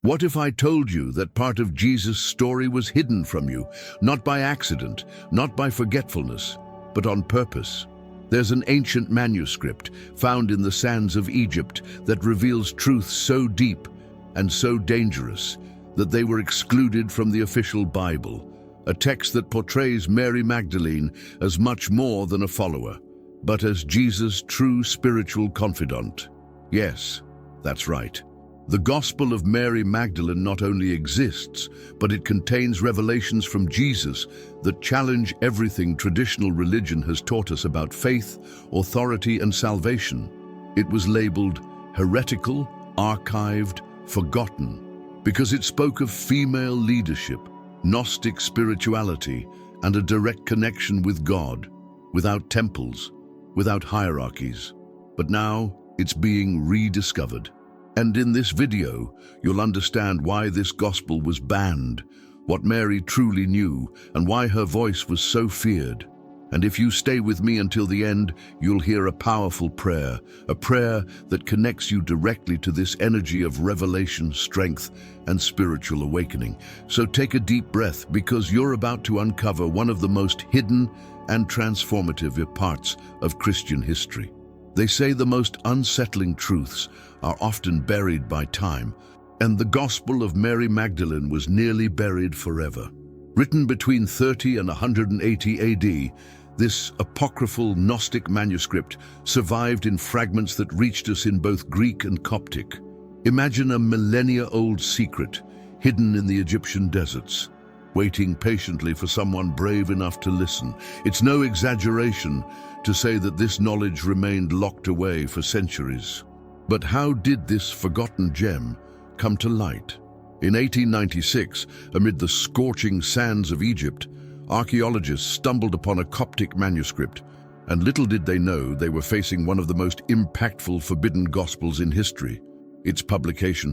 What if I told you that part of Jesus' story was hidden from you, not by accident, not by forgetfulness, but on purpose? There's an ancient manuscript found in the sands of Egypt that reveals truths so deep and so dangerous that they were excluded from the official Bible, a text that portrays Mary Magdalene as much more than a follower, but as Jesus' true spiritual confidant. Yes, that's right. The Gospel of Mary Magdalene not only exists, but it contains revelations from Jesus that challenge everything traditional religion has taught us about faith, authority, and salvation. It was labeled heretical, archived, forgotten, because it spoke of female leadership, Gnostic spirituality, and a direct connection with God, without temples, without hierarchies. But now it's being rediscovered. And in this video, you'll understand why this gospel was banned, what Mary truly knew, and why her voice was so feared. And if you stay with me until the end, you'll hear a powerful prayer, a prayer that connects you directly to this energy of revelation, strength, and spiritual awakening. So take a deep breath, because you're about to uncover one of the most hidden and transformative parts of Christian history. They say the most unsettling truths are often buried by time, and the Gospel of Mary Magdalene was nearly buried forever. Written between 30 and 180 AD, this apocryphal Gnostic manuscript survived in fragments that reached us in both Greek and Coptic. Imagine a millennia-old secret hidden in the Egyptian deserts, waiting patiently for someone brave enough to listen. It's no exaggeration to say that this knowledge remained locked away for centuries. But how did this forgotten gem come to light? In 1896, amid the scorching sands of Egypt, archaeologists stumbled upon a Coptic manuscript, and little did they know they were facing one of the most impactful forbidden gospels in history. Its publication,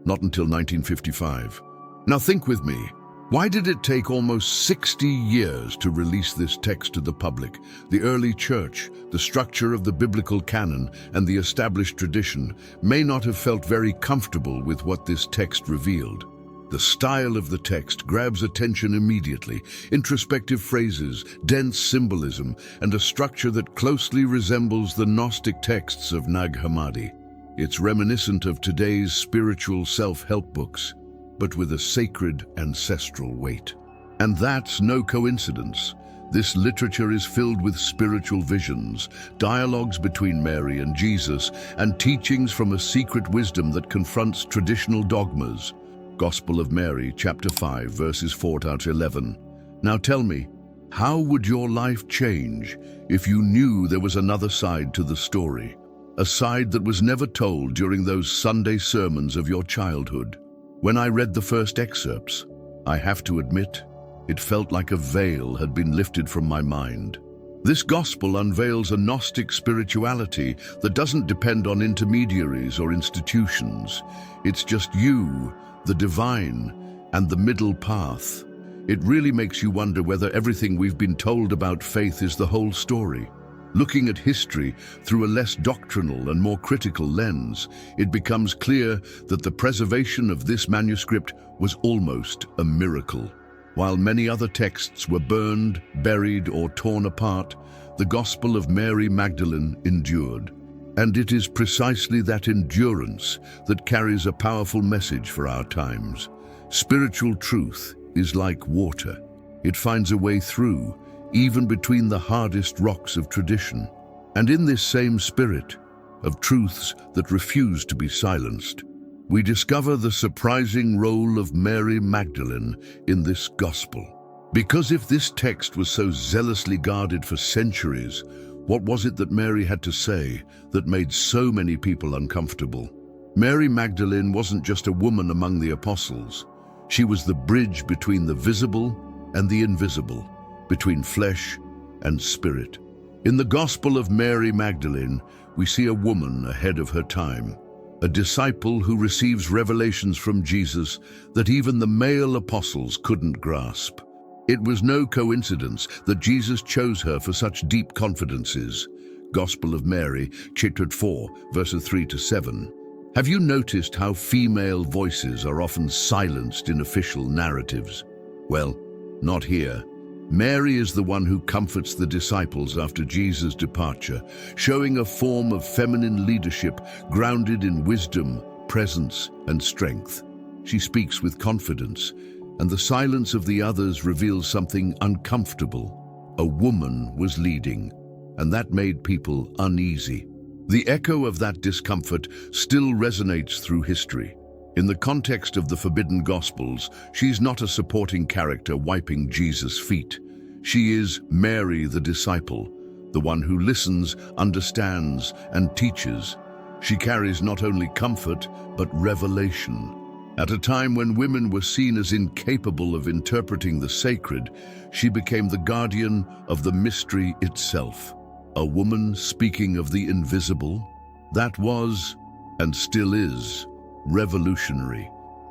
not until 1955. Now think with me. Why did it take almost 60 years to release this text to the public? The early church, the structure of the biblical canon, and the established tradition may not have felt very comfortable with what this text revealed. The style of the text grabs attention immediately. Introspective phrases, dense symbolism, and a structure that closely resembles the Gnostic texts of Nag Hammadi. It's reminiscent of today's spiritual self-help books, but with a sacred ancestral weight. And that's no coincidence. This literature is filled with spiritual visions, dialogues between Mary and Jesus, and teachings from a secret wisdom that confronts traditional dogmas. Gospel of Mary, chapter 5, verses 4 to 11. Now tell me, how would your life change if you knew there was another side to the story? A side that was never told during those Sunday sermons of your childhood. When I read the first excerpts, I have to admit, it felt like a veil had been lifted from my mind. This gospel unveils a Gnostic spirituality that doesn't depend on intermediaries or institutions. It's just you, the divine, and the middle path. It really makes you wonder whether everything we've been told about faith is the whole story. Looking at history through a less doctrinal and more critical lens, it becomes clear that the preservation of this manuscript was almost a miracle. While many other texts were burned, buried, or torn apart, the Gospel of Mary Magdalene endured. And it is precisely that endurance that carries a powerful message for our times. Spiritual truth is like water. It finds a way through, even between the hardest rocks of tradition. And in this same spirit of truths that refuse to be silenced, we discover the surprising role of Mary Magdalene in this gospel. Because if this text was so zealously guarded for centuries, what was it that Mary had to say that made so many people uncomfortable? Mary Magdalene wasn't just a woman among the apostles. She was the bridge between the visible and the invisible, between flesh and spirit. In the Gospel of Mary Magdalene, we see a woman ahead of her time, a disciple who receives revelations from Jesus that even the male apostles couldn't grasp. It was no coincidence that Jesus chose her for such deep confidences. Gospel of Mary, chapter 4, verses 3 to 7. Have you noticed how female voices are often silenced in official narratives? Well, not here. Mary is the one who comforts the disciples after Jesus' departure, showing a form of feminine leadership grounded in wisdom, presence, and strength. She speaks with confidence, and the silence of the others reveals something uncomfortable. A woman was leading, and that made people uneasy. The echo of that discomfort still resonates through history. In the context of the Forbidden Gospels, she's not a supporting character wiping Jesus' feet. She is Mary the disciple, the one who listens, understands, and teaches. She carries not only comfort, but revelation. At a time when women were seen as incapable of interpreting the sacred, she became the guardian of the mystery itself. A woman speaking of the invisible, that was, and still is, revolutionary.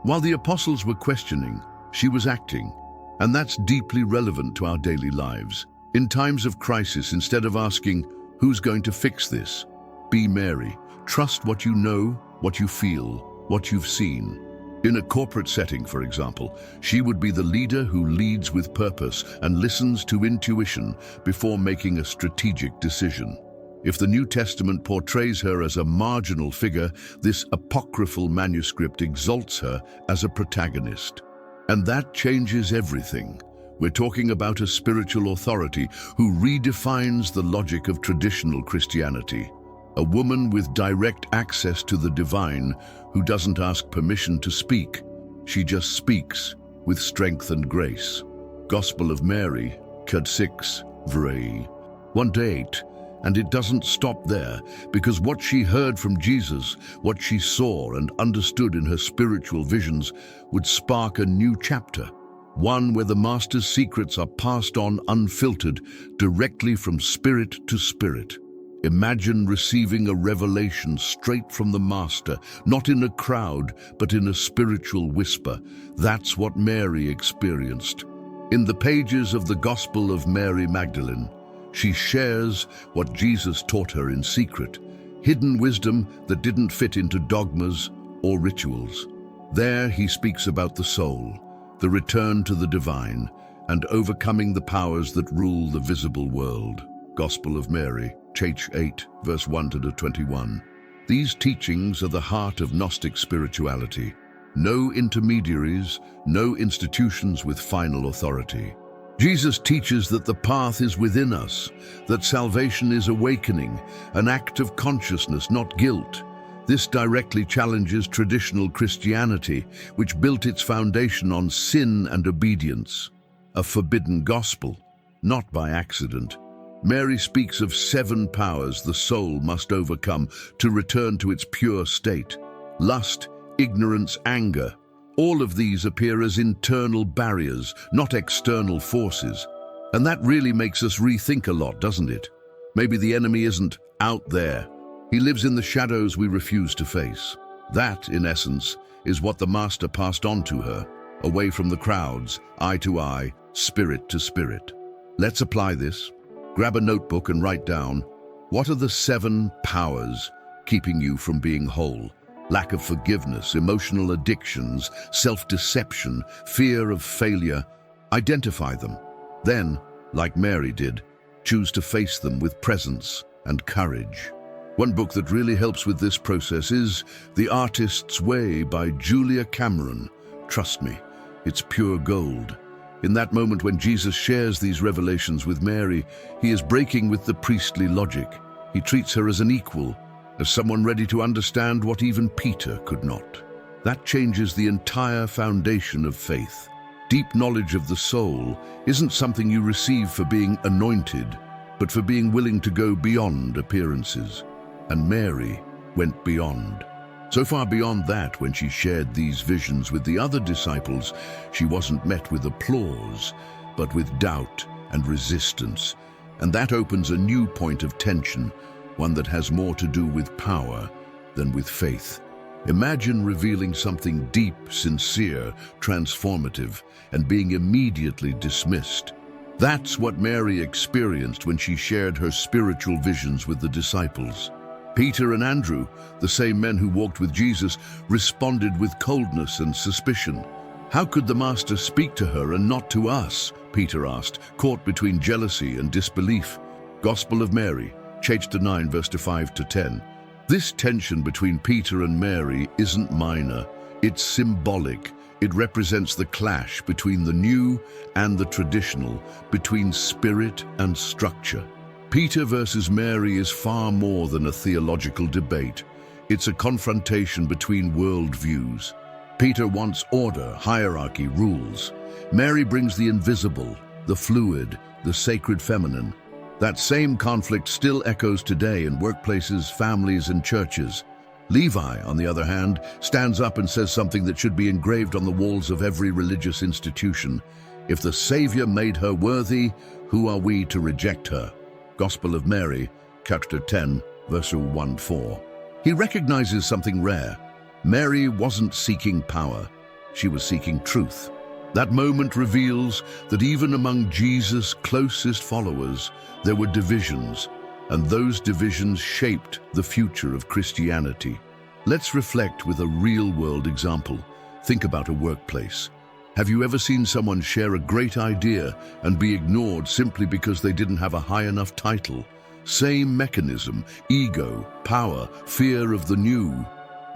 While the apostles were questioning, she was acting, and that's deeply relevant to our daily lives. In times of crisis, instead of asking, "Who's going to fix this?" be Mary. Trust what you know, what you feel, what you've seen. In a corporate setting, for example, she would be the leader who leads with purpose and listens to intuition before making a strategic decision. If the New Testament portrays her as a marginal figure, this apocryphal manuscript exalts her as a protagonist. And that changes everything. We're talking about a spiritual authority who redefines the logic of traditional Christianity. A woman with direct access to the divine who doesn't ask permission to speak. She just speaks with strength and grace. Gospel of Mary, Cad 6, Vray 1-8. And it doesn't stop there, because what she heard from Jesus, what she saw and understood in her spiritual visions, would spark a new chapter. One where the Master's secrets are passed on unfiltered, directly from spirit to spirit. Imagine receiving a revelation straight from the Master, not in a crowd, but in a spiritual whisper. That's what Mary experienced. In the pages of the Gospel of Mary Magdalene, she shares what Jesus taught her in secret, hidden wisdom that didn't fit into dogmas or rituals. There he speaks about the soul, the return to the divine, and overcoming the powers that rule the visible world. Gospel of Mary, Ch 8, verse 1-21. These teachings are the heart of Gnostic spirituality. No intermediaries, no institutions with final authority. Jesus teaches that the path is within us, that salvation is awakening, an act of consciousness, not guilt. This directly challenges traditional Christianity, which built its foundation on sin and obedience. A forbidden gospel, not by accident. Mary speaks of 7 powers the soul must overcome to return to its pure state. Lust, ignorance, anger. All of these appear as internal barriers, not external forces. And that really makes us rethink a lot, doesn't it? Maybe the enemy isn't out there. He lives in the shadows we refuse to face. That, in essence, is what the Master passed on to her, away from the crowds, eye to eye, spirit to spirit. Let's apply this. Grab a notebook and write down, what are the 7 powers keeping you from being whole? Lack of forgiveness, emotional addictions, self-deception, fear of failure. Identify them. Then, like Mary did, choose to face them with presence and courage. One book that really helps with this process is The Artist's Way by Julia Cameron. Trust me, it's pure gold. In that moment when Jesus shares these revelations with Mary, he is breaking with the priestly logic. He treats her as an equal, as someone ready to understand what even Peter could not. That changes the entire foundation of faith. Deep knowledge of the soul isn't something you receive for being anointed, but for being willing to go beyond appearances. And Mary went beyond. So far beyond that, when she shared these visions with the other disciples, she wasn't met with applause, but with doubt and resistance. And that opens a new point of tension, one that has more to do with power than with faith. Imagine revealing something deep, sincere, transformative, and being immediately dismissed. That's what Mary experienced when she shared her spiritual visions with the disciples. Peter and Andrew, the same men who walked with Jesus, responded with coldness and suspicion. "How could the Master speak to her and not to us?" Peter asked, caught between jealousy and disbelief. Gospel of Mary, chapter 9, verse 5-10. This tension between Peter and Mary isn't minor, it's symbolic. It represents the clash between the new and the traditional, between spirit and structure. Peter versus Mary is far more than a theological debate. It's a confrontation between worldviews. Peter wants order, hierarchy, rules. Mary brings the invisible, the fluid, the sacred feminine. That same conflict still echoes today in workplaces, families, and churches. Levi, on the other hand, stands up and says something that should be engraved on the walls of every religious institution. If the Savior made her worthy, who are we to reject her? Gospel of Mary, chapter 10, verse 1-4. He recognizes something rare. Mary wasn't seeking power, she was seeking truth. That moment reveals that even among Jesus' closest followers, there were divisions, and those divisions shaped the future of Christianity. Let's reflect with a real-world example. Think about a workplace. Have you ever seen someone share a great idea and be ignored simply because they didn't have a high enough title? Same mechanism, ego, power, fear of the new.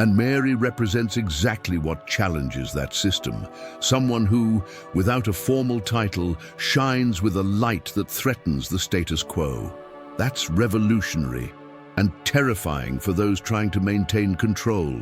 And Mary represents exactly what challenges that system. Someone who, without a formal title, shines with a light that threatens the status quo. That's revolutionary and terrifying for those trying to maintain control.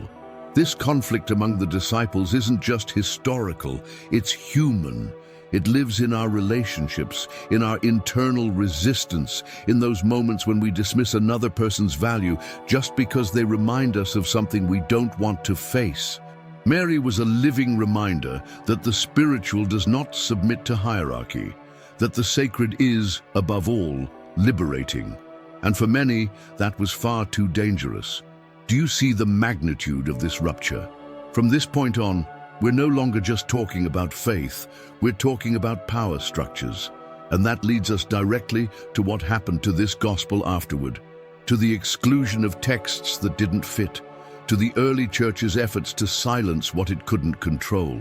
This conflict among the disciples isn't just historical, it's human. It lives in our relationships, in our internal resistance, in those moments when we dismiss another person's value just because they remind us of something we don't want to face. Mary was a living reminder that the spiritual does not submit to hierarchy, that the sacred is, above all, liberating. And for many, that was far too dangerous. Do you see the magnitude of this rupture? From this point on, we're no longer just talking about faith, we're talking about power structures. And that leads us directly to what happened to this gospel afterward, to the exclusion of texts that didn't fit, to the early church's efforts to silence what it couldn't control.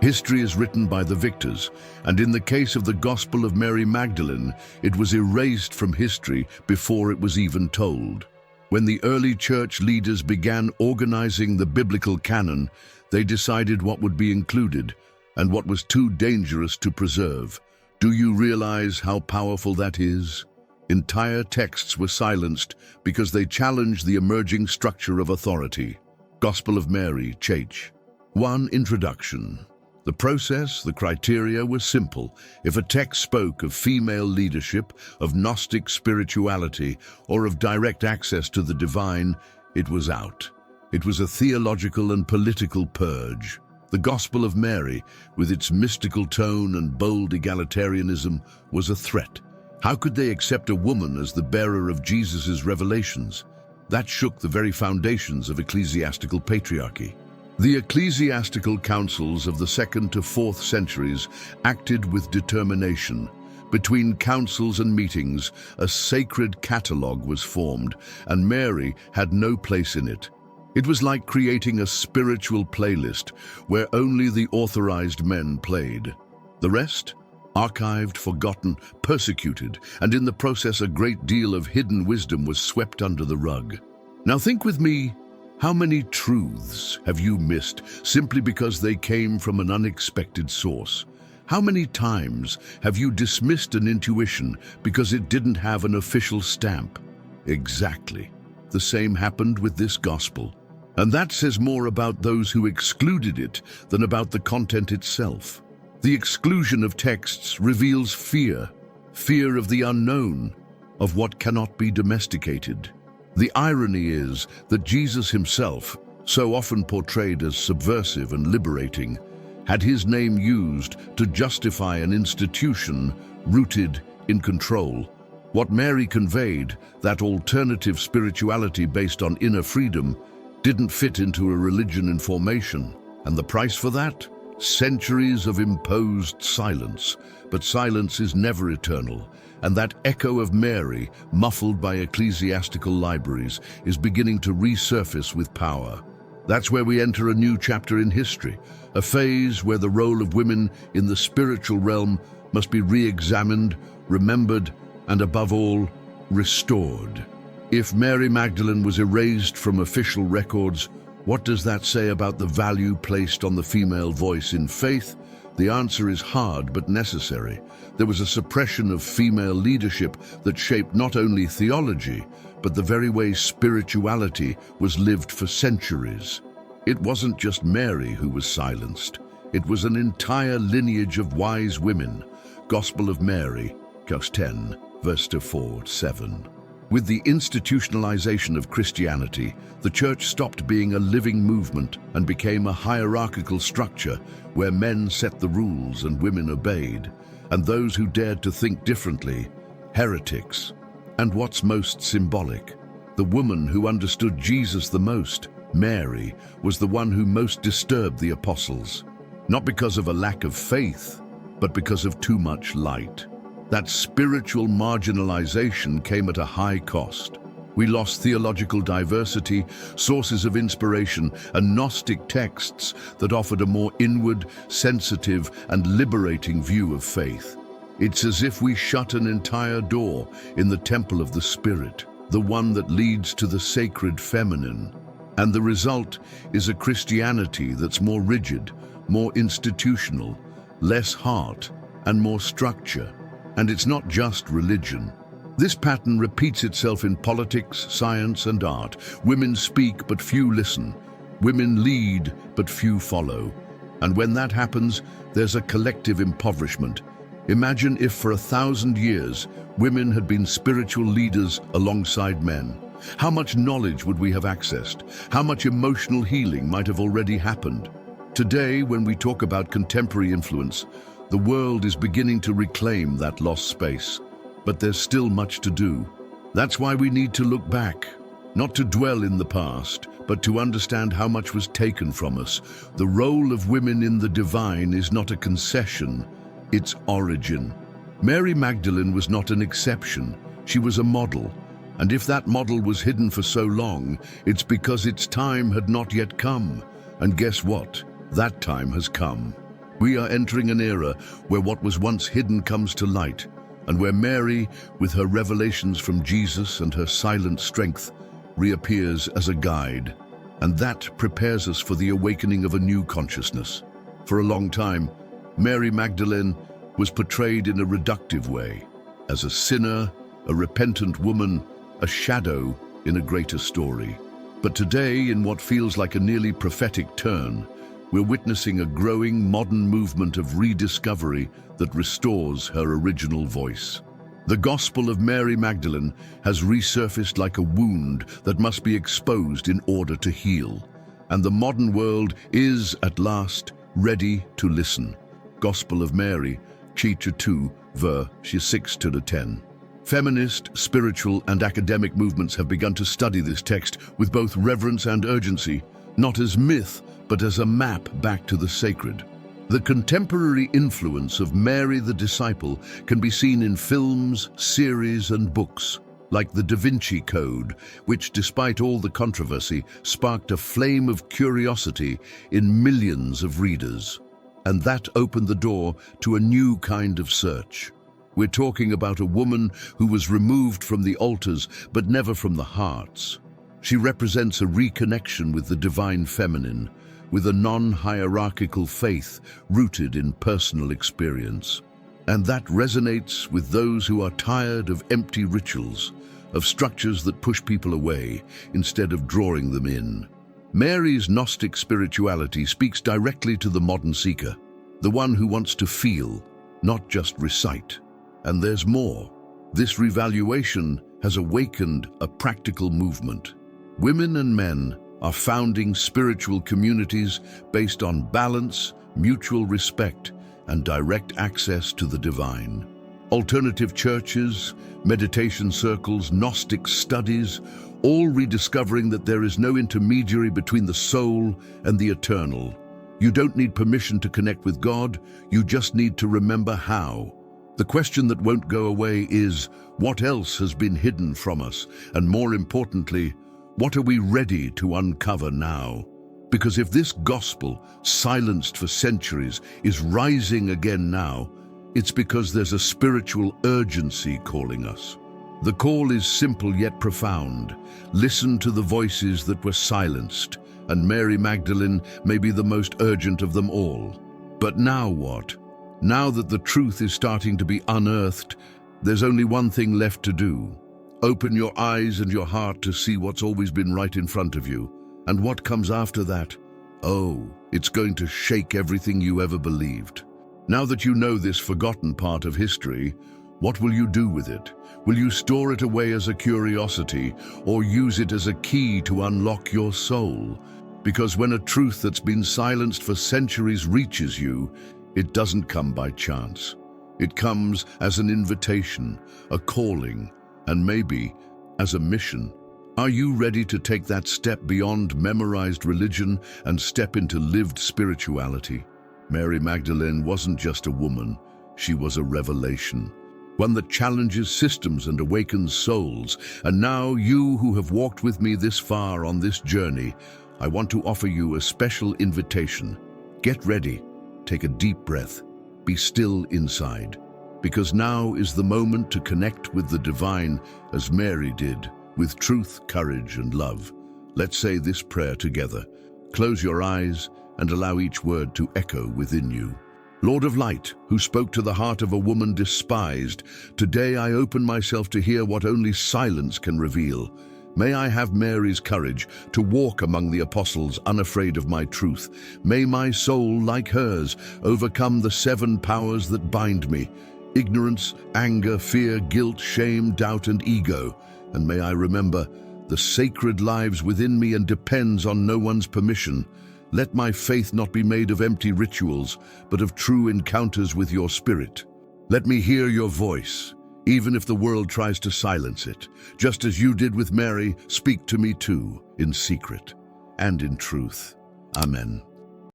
History is written by the victors, and in the case of the Gospel of Mary Magdalene, it was erased from history before it was even told. When the early church leaders began organizing the biblical canon, they decided what would be included and what was too dangerous to preserve. Do you realize how powerful that is? Entire texts were silenced because they challenged the emerging structure of authority. Gospel of Mary, Ch. 1. Introduction. The process, the criteria were simple. If a text spoke of female leadership, of Gnostic spirituality, or of direct access to the divine, it was out. It was a theological and political purge. The Gospel of Mary, with its mystical tone and bold egalitarianism, was a threat. How could they accept a woman as the bearer of Jesus' revelations? That shook the very foundations of ecclesiastical patriarchy. The ecclesiastical councils of the 2nd to 4th centuries acted with determination. Between councils and meetings, a sacred catalogue was formed, and Mary had no place in it. It was like creating a spiritual playlist where only the authorized men played. The rest? Archived, forgotten, persecuted, and in the process a great deal of hidden wisdom was swept under the rug. Now think with me, how many truths have you missed simply because they came from an unexpected source? How many times have you dismissed an intuition because it didn't have an official stamp? Exactly. The same happened with this gospel. And that says more about those who excluded it than about the content itself. The exclusion of texts reveals fear, fear of the unknown, of what cannot be domesticated. The irony is that Jesus himself, so often portrayed as subversive and liberating, had his name used to justify an institution rooted in control. What Mary conveyed, that alternative spirituality based on inner freedom, didn't fit into a religion in formation. And the price for that? Centuries of imposed silence, but silence is never eternal, and that echo of Mary, muffled by ecclesiastical libraries, is beginning to resurface with power. That's where we enter a new chapter in history, a phase where the role of women in the spiritual realm must be re-examined, remembered, and above all, restored. If Mary Magdalene was erased from official records, what does that say about the value placed on the female voice in faith? The answer is hard but necessary. There was a suppression of female leadership that shaped not only theology, but the very way spirituality was lived for centuries. It wasn't just Mary who was silenced. It was an entire lineage of wise women. Gospel of Mary, Acts 10, verse 4-7. With the institutionalization of Christianity, the church stopped being a living movement and became a hierarchical structure where men set the rules and women obeyed, and those who dared to think differently, heretics. And what's most symbolic? The woman who understood Jesus the most, Mary, was the one who most disturbed the apostles, not because of a lack of faith, but because of too much light. That spiritual marginalization came at a high cost. We lost theological diversity, sources of inspiration, and Gnostic texts that offered a more inward, sensitive, and liberating view of faith. It's as if we shut an entire door in the temple of the Spirit, the one that leads to the sacred feminine. And the result is a Christianity that's more rigid, more institutional, less heart, and more structure. And it's not just religion. This pattern repeats itself in politics, science, and art. Women speak, but few listen. Women lead, but few follow. And when that happens, there's a collective impoverishment. Imagine if for 1,000 years, women had been spiritual leaders alongside men. How much knowledge would we have accessed? How much emotional healing might have already happened? Today, when we talk about contemporary influence, the world is beginning to reclaim that lost space, but there's still much to do. That's why we need to look back, not to dwell in the past, but to understand how much was taken from us. The role of women in the divine is not a concession, it's origin. Mary Magdalene was not an exception, she was a model. And if that model was hidden for so long, it's because its time had not yet come. And guess what? That time has come. We are entering an era where what was once hidden comes to light, and where Mary, with her revelations from Jesus and her silent strength, reappears as a guide. And that prepares us for the awakening of a new consciousness. For a long time, Mary Magdalene was portrayed in a reductive way, as a sinner, a repentant woman, a shadow in a greater story. But today, in what feels like a nearly prophetic turn, we're witnessing a growing modern movement of rediscovery that restores her original voice. The Gospel of Mary Magdalene has resurfaced like a wound that must be exposed in order to heal. And the modern world is, at last, ready to listen. Gospel of Mary, chapter 2, verse 6-10. Feminist, spiritual, and academic movements have begun to study this text with both reverence and urgency, not as myth, but as a map back to the sacred. The contemporary influence of Mary the Disciple can be seen in films, series, and books, like the Da Vinci Code, which, despite all the controversy, sparked a flame of curiosity in millions of readers. And that opened the door to a new kind of search. We're talking about a woman who was removed from the altars, but never from the hearts. She represents a reconnection with the divine feminine, with a non-hierarchical faith rooted in personal experience. And that resonates with those who are tired of empty rituals, of structures that push people away instead of drawing them in. Mary's Gnostic spirituality speaks directly to the modern seeker, the one who wants to feel, not just recite. And there's more. This revaluation has awakened a practical movement. Women and men are founding spiritual communities based on balance, mutual respect, and direct access to the divine. Alternative churches, meditation circles, Gnostic studies, all rediscovering that there is no intermediary between the soul and the eternal. You don't need permission to connect with God, you just need to remember how. The question that won't go away is, what else has been hidden from us? And more importantly, what are we ready to uncover now? Because if this gospel, silenced for centuries, is rising again now, it's because there's a spiritual urgency calling us. The call is simple yet profound. Listen to the voices that were silenced, and Mary Magdalene may be the most urgent of them all. But now what? Now that the truth is starting to be unearthed, there's only one thing left to do. Open your eyes and your heart to see what's always been right in front of you. And what comes after that? Oh, it's going to shake everything you ever believed. Now that you know this forgotten part of history, what will you do with it? Will you store it away as a curiosity, or use it as a key to unlock your soul? Because when a truth that's been silenced for centuries reaches you, it doesn't come by chance. It comes as an invitation, a calling, and maybe as a mission. Are you ready to take that step beyond memorized religion and step into lived spirituality? Mary Magdalene wasn't just a woman, she was a revelation. One that challenges systems and awakens souls. And now, you who have walked with me this far on this journey, I want to offer you a special invitation. Get ready, take a deep breath, be still inside, because now is the moment to connect with the divine as Mary did, with truth, courage, and love. Let's say this prayer together. Close your eyes and allow each word to echo within you. Lord of light, who spoke to the heart of a woman despised, today I open myself to hear what only silence can reveal. May I have Mary's courage to walk among the apostles unafraid of my truth. May my soul, like hers, overcome the 7 powers that bind me: ignorance, anger, fear, guilt, shame, doubt, and ego. And may I remember, the sacred lives within me and depends on no one's permission. Let my faith not be made of empty rituals, but of true encounters with your spirit. Let me hear your voice, even if the world tries to silence it. Just as you did with Mary, speak to me too, in secret and in truth. Amen.